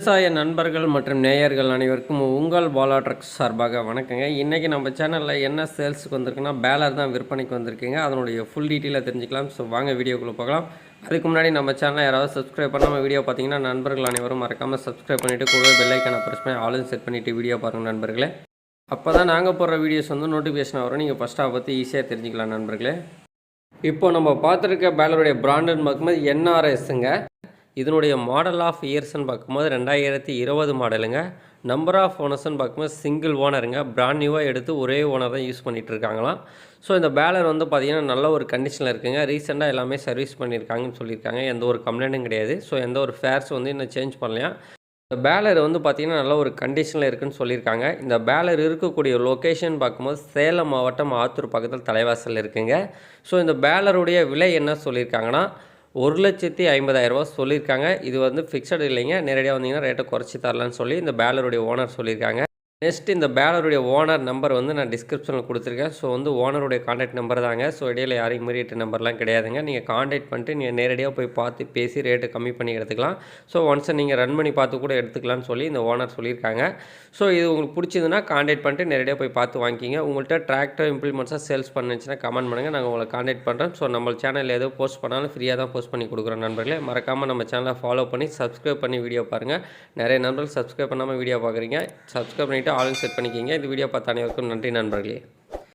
விவசாய நண்பர்கள் மற்றும் நேயர்கள் அனைவருக்கும் உங்கள் BalaTrucks சார்பாக வணக்கங்க. இன்றைக்கி நம்ம சேனலில் என்ன சேல்ஸுக்கு வந்திருக்குன்னா பேலர் தான் விற்பனைக்கு வந்திருக்குங்க. அதனுடைய ஃபுல் டீட்டெயிலை தெரிஞ்சுக்கலாம். ஸோ வாங்க வீடியோக்குள்ளே போகலாம். அதுக்கு முன்னாடி நம்ம சேனலை யாராவது சப்ஸ்கிரைப் பண்ணாமல் வீடியோ பார்த்தீங்கன்னா நண்பர்கள் அனைவரும் மறக்காமல் சப்ஸ்கிரைப் பண்ணிவிட்டு கூட பெல் ஐக்கானை ப்ரெஸ் பண்ணி ஆளும் செட் பண்ணிவிட்டு வீடியோ பாருங்கள் நண்பர்களே. அப்போ தான் நாங்கள் போடுற வீடியோஸ் வந்து நோட்டிஃபிகேஷன் வரும். நீங்கள் ஃபஸ்ட்டாக பற்றி ஈஸியாக தெரிஞ்சுக்கலாம் நண்பர்களே. இப்போ நம்ம பார்த்துருக்க பேலருடைய பிராண்டுன்னு பார்க்கும்போது NRSங்க. இதனுடைய மாடல் ஆஃப் இயர்ஸ்ன்னு பார்க்கும்போது 2020 மாடலுங்க. நம்பர் ஆஃப் ஓனர்ஸ்ன்னு பார்க்கும்போது சிங்கிள் ஓனருங்க. பிராண்ட் நியூவாக எடுத்து ஒரே ஓனர் தான் யூஸ் பண்ணிகிட்டு இருக்காங்களாம். ஸோ இந்த பேலர் வந்து பார்த்திங்கன்னா நல்ல ஒரு கண்டிஷனில் இருக்குங்க. ரீசெண்டாக எல்லாமே சர்வீஸ் பண்ணியிருக்காங்கன்னு சொல்லியிருக்காங்க. எந்த ஒரு கம்ப்ளைண்ட்டும் கிடையாது. ஸோ எந்த ஒரு ஃபேர்ஸ் வந்து இன்னும் சேஞ்ச் பண்ணலையா. இந்த பேலர் வந்து பார்த்திங்கன்னா நல்ல ஒரு கண்டிஷனில் இருக்குதுன்னு சொல்லியிருக்காங்க. இந்த பேலர் இருக்கக்கூடிய லொக்கேஷன் பார்க்கும்போது சேலம் மாவட்டம் ஆத்தூர் பக்கத்தில் தலைவாசல் இருக்குங்க. ஸோ இந்த பேலருடைய விலை என்ன சொல்லியிருக்காங்கன்னா 1,50,000 சொல்லியிருக்காங்க. இது வந்து ஃபிக்ஸட் இல்லைங்க. நேரடியாக வந்தீங்கன்னா ரேட்டை குறைச்சி தரலான்னு சொல்லி இந்த பேலருடைய ஓனர் சொல்லியிருக்காங்க. நெக்ஸ்ட் இந்த பேலருடைய ஓனர் நம்பர் வந்து நான் டிஸ்கிரிப்ஷனில் கொடுத்துருக்கேன். ஸோ வந்து ஓனருடைய கான்டாக்ட் நம்பர் தாங்க. ஸோ இடையில யாரும் இமீடியட் நம்பர்லாம் கிடையாதுங்க. நீங்கள் கான்டாக்ட் பண்ணிட்டு நீங்கள் நேரடியாக போய் பார்த்து பேசி ரேட்டு கம்மி பண்ணி எடுத்துக்கலாம். ஸோ ஒன்ஸ் நீங்கள் ரன் பண்ணி பார்த்து கூட எடுத்துக்கலாம்னு சொல்லி இந்த ஓனர் சொல்லியிருக்காங்க. ஸோ இது உங்களுக்கு பிடிச்சதுன்னா கான்டாக்ட் பண்ணிட்டு நேரடியாக போய் பார்த்து வாங்கிக்கிங்க. உங்கள்கிட்ட டிராக்டர் இம்ப்ளிமெண்ட்ஸாக சேல்ஸ் பண்ணுச்சுன்னா கமெண்ட் பண்ணுங்கள். நாங்கள் உங்களை கான்டாக்ட் பண்ணுறோம். ஸோ நம்ம சேனலில் எதோ போஸ்ட் பண்ணாலும் ஃப்ரீயாக தான் போஸ்ட் பண்ணி கொடுக்குறோம் நண்பர்களே. மறக்காமல் நம்ம சேனலை ஃபாலோ பண்ணி சப்ஸ்கிரைப் பண்ணி வீடியோ பாருங்கள். நிறைய நண்பர்கள் சப்ஸ்கிரைப் பண்ணாமல் வீடியோ பார்க்குறீங்க. சப்ஸ்கிரைப் பண்ணிவிட்டு ஆல் செட் பண்ணிக்கிங்க. இந்த வீடியோ பார்த்த அனைவருக்கும் நன்றி நண்பர்களே.